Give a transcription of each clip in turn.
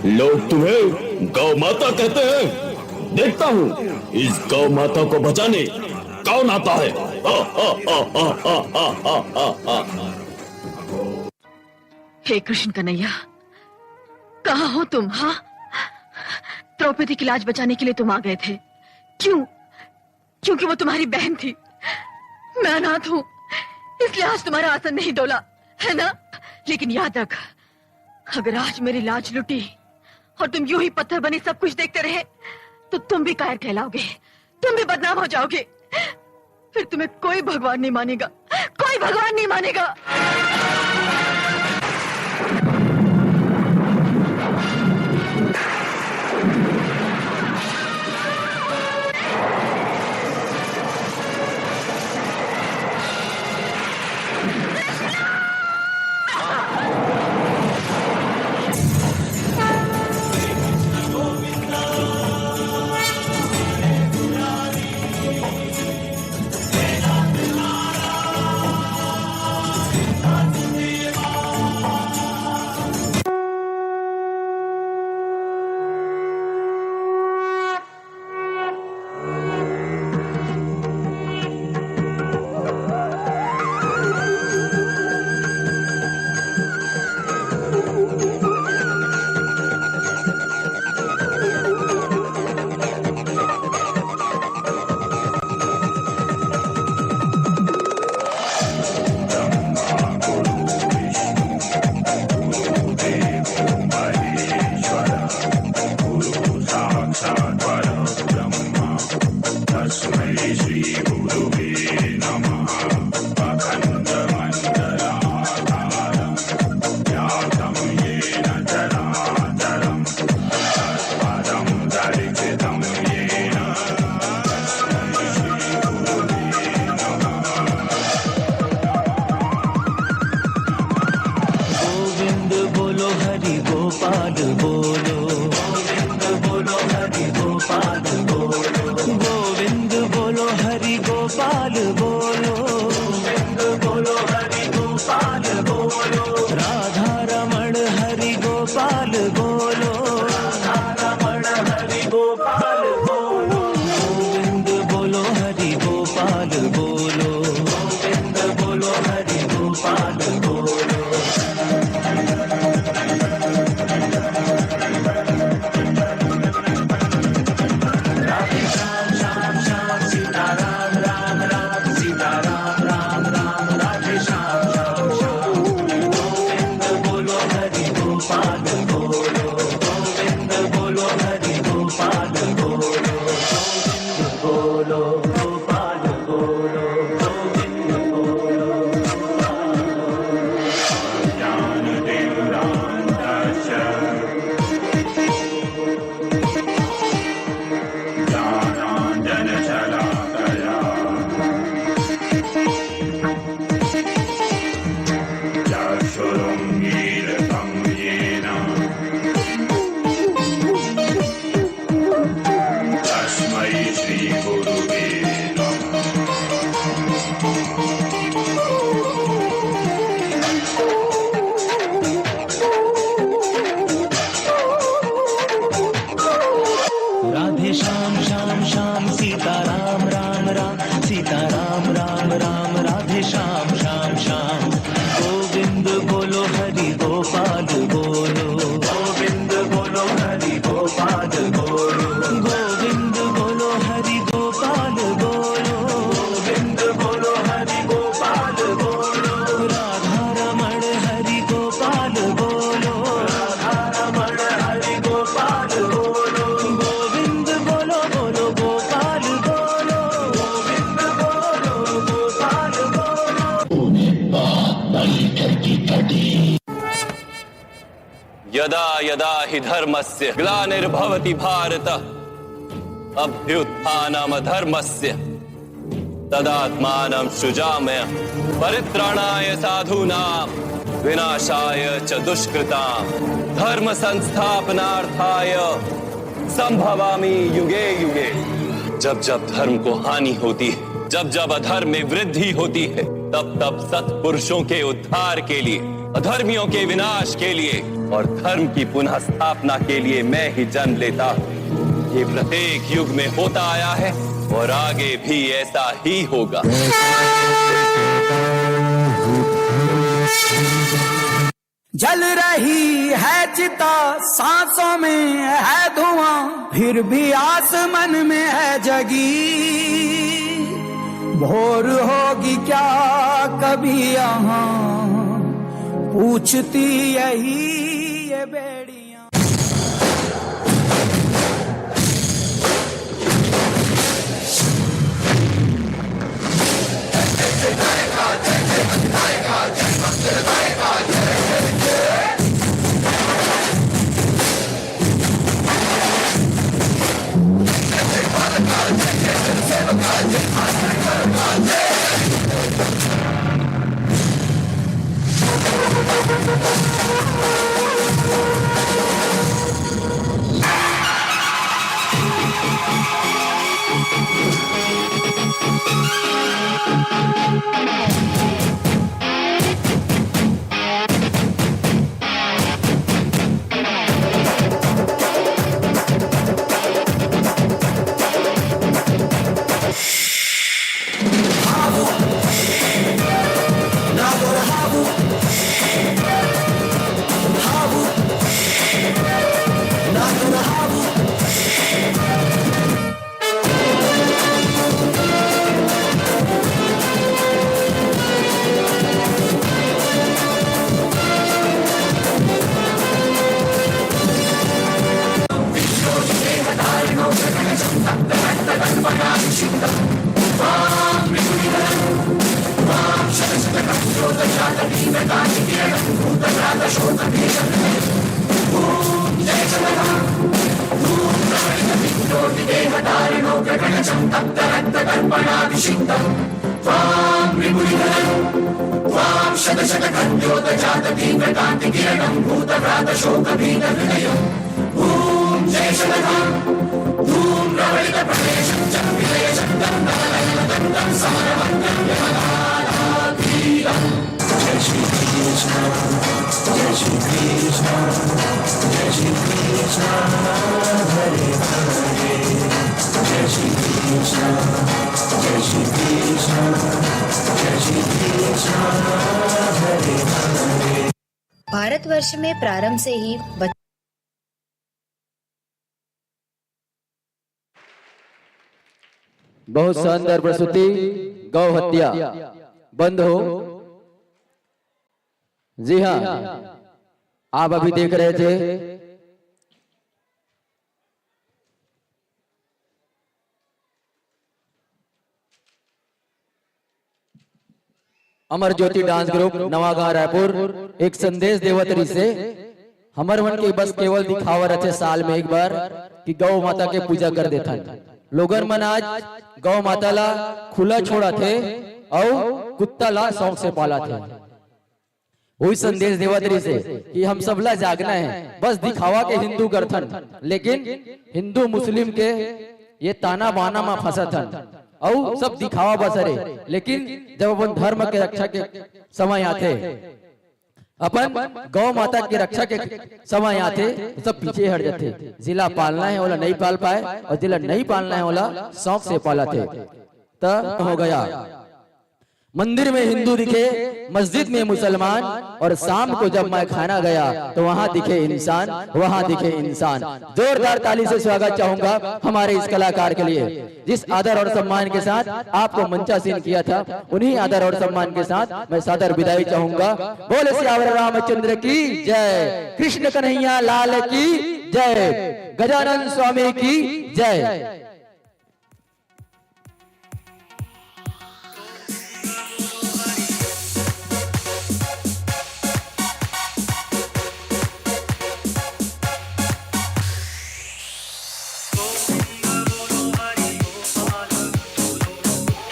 लोग तुम्हें गौ माता कहते हैं। देखता हूँ इस गौ माता को बचाने कौन आता है। हे कृष्ण कन्हैया, कहाँ हो तुम? हाँ, द्रौपदी की लाज बचाने के लिए तुम आ गए थे। क्यों? क्योंकि वो तुम्हारी बहन थी। मैं अनाथ हूँ, इसलिए आज तुम्हारा आसन नहीं डोला, है ना? लेकिन याद रख, अगर आज मेरी लाज लुटी और तुम यूं ही पत्थर बने सब कुछ देखते रहे तो तुम भी कायर कहलाओगे, तुम भी बदनाम हो जाओगे। फिर तुम्हें कोई भगवान नहीं मानेगा, कोई भगवान नहीं मानेगा। यदा यदा हि धर्मस्य ग्लानिर्भवति भारत अभ्युत्थानम् अधर्मस्य तदात्मानं सृजाम्यहम् परित्राणाय साधूनां विनाशाय च दुष्कृतां धर्म संस्थापनार्थाय संभवामि युगे युगे। जब जब धर्म को हानि होती है, जब जब अधर्म में वृद्धि होती है, तब तब सत्पुरुषों के उद्धार के लिए, अधर्मियों के विनाश के लिए और धर्म की पुनः स्थापना के लिए मैं ही जन्म लेता हूं। ये प्रत्येक युग में होता आया है और आगे भी ऐसा ही होगा। जल रही है चिता, सांसों में है धुआं, फिर भी आसमान में है जगी। भोर होगी क्या कभी यहाँ, पूछती यही ये बेड़ियां। भारतवर्ष में प्रारंभ से ही बहुत शानदार प्रस्तुति गौ हत्या बंद हो। जी हाँ, आप अभी देख रहे थे अमर ज्योति डांस ग्रुप नवागांव रायपुर एक संदेश देवतरी से हमर मन के बस केवल दिखावा रहे साल में एक बार कि गौ माता के पूजा कर देता। लोगन मन आज गौ माता ला खुला छोड़ा थे और कुत्ता ला शौक से पाला थे। वही संदेश देवतरी से कि हम सब ला जागना है, बस दिखावा के हिंदू करथन, लेकिन हिंदू मुस्लिम के ये ताना बाना में फंसा था और सब दिखावा बसरे। लेकिन जब अपन धर्म के रक्षा के समय आते, अपन गौ माता की रक्षा के समय आते तो सब पीछे हट जाते। जिला पालना है वाला नहीं पाल पाए और जिला नहीं पालना है वाला शौक से पाला थे। तब हो गया मंदिर में हिंदू दिखे, मस्जिद में मुसलमान, और शाम को जब मैं खाना गया तो वहां दिखे इंसान, वहां दिखे इंसान। जोरदार ताली से स्वागत चाहूंगा हमारे इस कलाकार के लिए, जिस आदर और सम्मान के साथ आपको मंचासीन किया था, उन्हीं आदर और सम्मान के साथ मैं सादर विदाई चाहूंगा। बोले सियावर रामचंद्र की जय, कृष्ण कन्हैया लाल की जय, गजानन स्वामी की जय।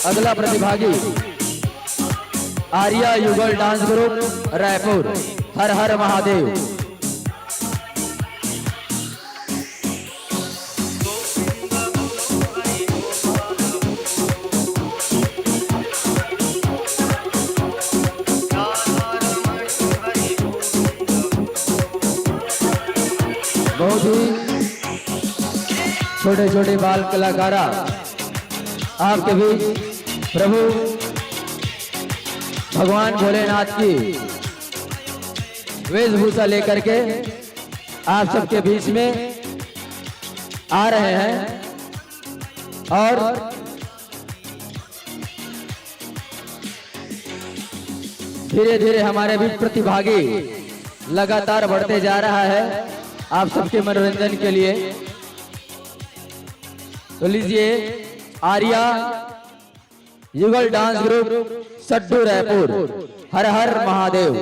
अगला प्रतिभागी आर्या युगल डांस ग्रुप रायपुर। हर हर महादेव। बहुत ही छोटे छोटे बाल कलाकारा आपके बीच प्रभु भगवान भोलेनाथ की वेशभूषा लेकर के आप सबके बीच में आ रहे हैं और धीरे धीरे हमारे बीच प्रतिभागी लगातार बढ़ते जा रहा है आप सबके मनोरंजन के लिए। तो लीजिए आर्या युगल डांस ग्रुप सड्डू रायपुर, हर हर महादेव।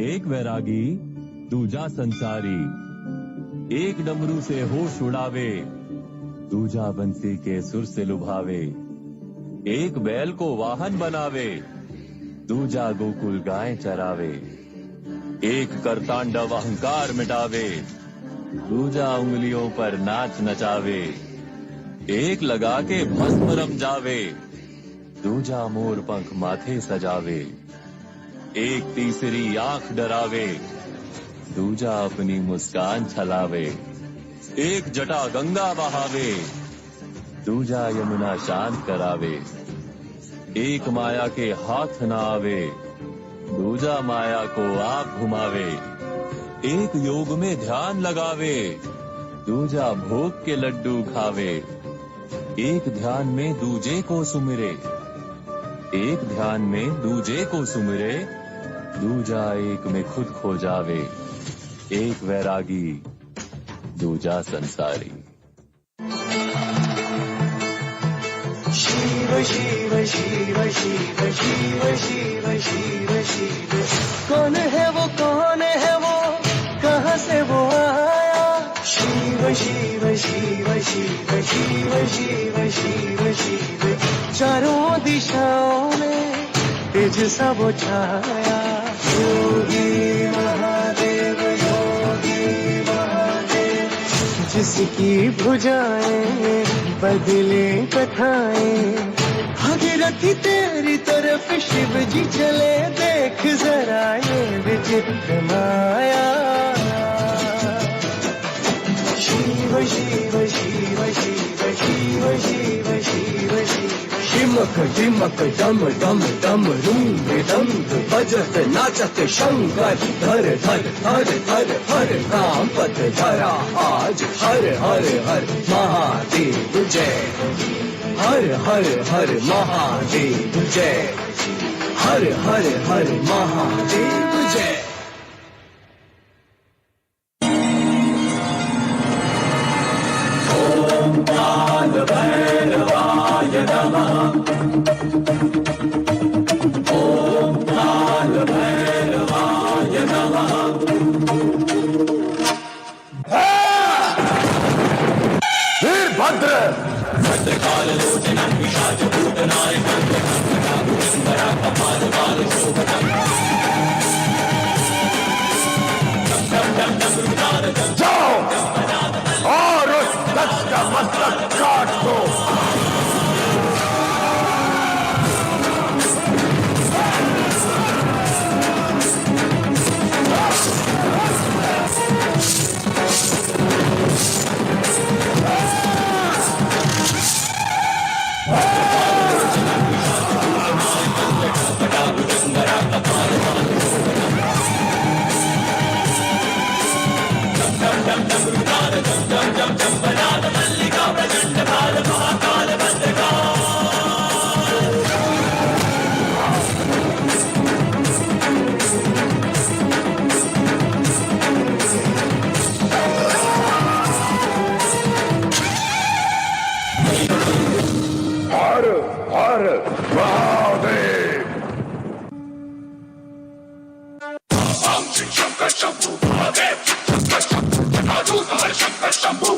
एक वैरागी दूजा संसारी, एक डमरू से होश उड़ावे, दूजा बंसी के सुर से लुभावे। एक बैल को वाहन बनावे, दूजा गोकुल गाय चरावे। एक करतांडव अहंकार मिटावे, दूजा उंगलियों पर नाच नचावे। एक लगा के भस्म रम जावे, दूजा मोर पंख माथे सजावे। एक तीसरी आंख डरावे, दूजा अपनी मुस्कान छलावे। एक जटा गंगा बहावे, दूजा यमुना शांत करावे। एक माया के हाथ न आवे, दूजा माया को आप घुमावे। एक योग में ध्यान लगावे, दूजा भोग के लड्डू खावे। एक ध्यान में दूजे को सुमिरे, एक ध्यान में दूजे को सुमिरे। दूजा एक में खुद खो जावे, एक वैरागी दूजा संसारी। शिव शिव शिव शिव शिव शिव शिव शिव। कौन है वो कहाँ से वो आया? शिव शिव शिव शिव शिव शिव शिव शिव। चारों दिशाओं में तेज सा वो छाया। योगी महादेव जिसकी भुजाएं बदले कथाएं। भागीरथी तेरी तरफ शिव जी चले, देख जरा ये विचित्र माया। शिव शिव शिव शिव शिव शिव शिव शिव। टिमक टिमक डम डम डम रूम दम बजत नाचत शंकर। धर धर हर हर हर राम पद धरा आज। हर हर हर महादेव जय, हर हर हर महादेव जय, हर हर हर महादेव जय। ओम काल भैरवाय नमः। ओम काल भैरवाय नमः। वीरभद्र भद्रकाल लोचनं पिशाच भूतनायकं सुंदरा कपाल बाल शोभनं। जाओ और उस दस का मस्तक काट दो। हर हर महादेव। शंकर शंभू महादेव, शंकर शंभू हर शंकर शंभू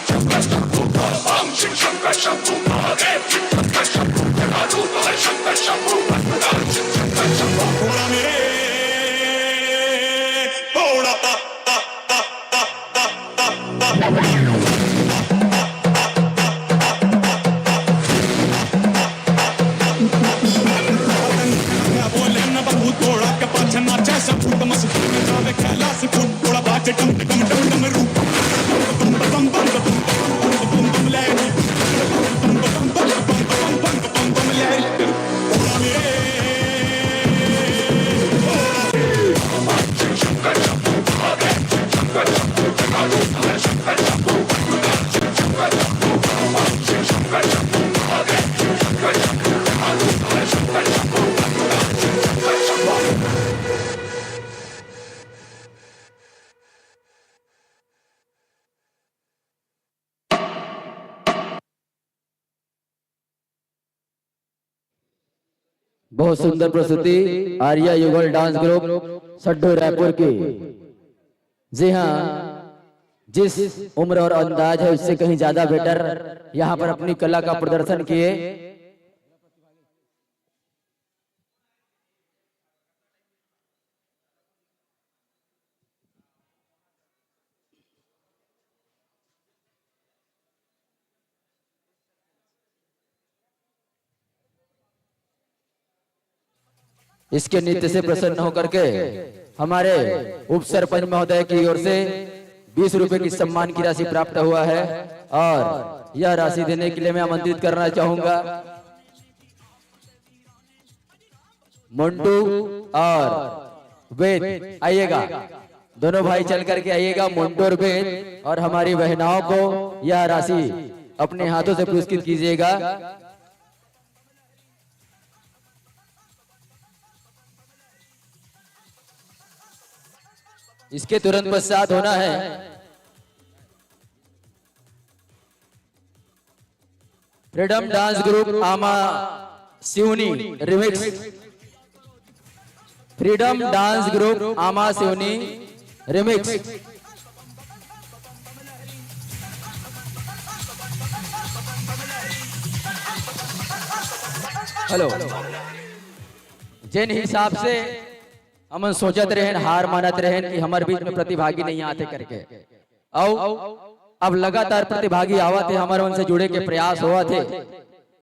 शंकर शंभू। ओम शिव शंकर शंभू महादेव, शंकर शंभू हर शंकर शंभू शंकर शंभू। बहुत सुंदर प्रस्तुति आर्या युगल डांस ग्रुप सड्डू रायपुर की। जी हाँ, जिस उम्र और अंदाज है उससे कहीं ज्यादा बेटर यहाँ पर अपनी कला का प्रदर्शन किए। इसके नृत्य से प्रसन्न होकर के हमारे उप सरपंच महोदय की ओर से 20 रुपए की सम्मान की राशि प्राप्त हुआ है और यह राशि देने के लिए मैं आमंत्रित करना चाहूंगा मंटू और वेद। आइएगा, दोनों भाई चल करके आइएगा, मंटू और वेद, और हमारी बहनाओं को यह राशि अपने हाथों से पुरस्कृत कीजिएगा। इसके तुरंत पश्चात होना है फ्रीडम डांस ग्रुप आमा Seoni remix. Freedom dance group आमा सिवनी रिमिक्स। हेलो, जिन हिसाब से हम सोचत रहें, हार मानत रहें कि हमारे बीच में प्रतिभागी नहीं आते करके, अब लगातार प्रतिभागी आवा थे, हमारे मन से जुड़े के प्रयास हुआ थे।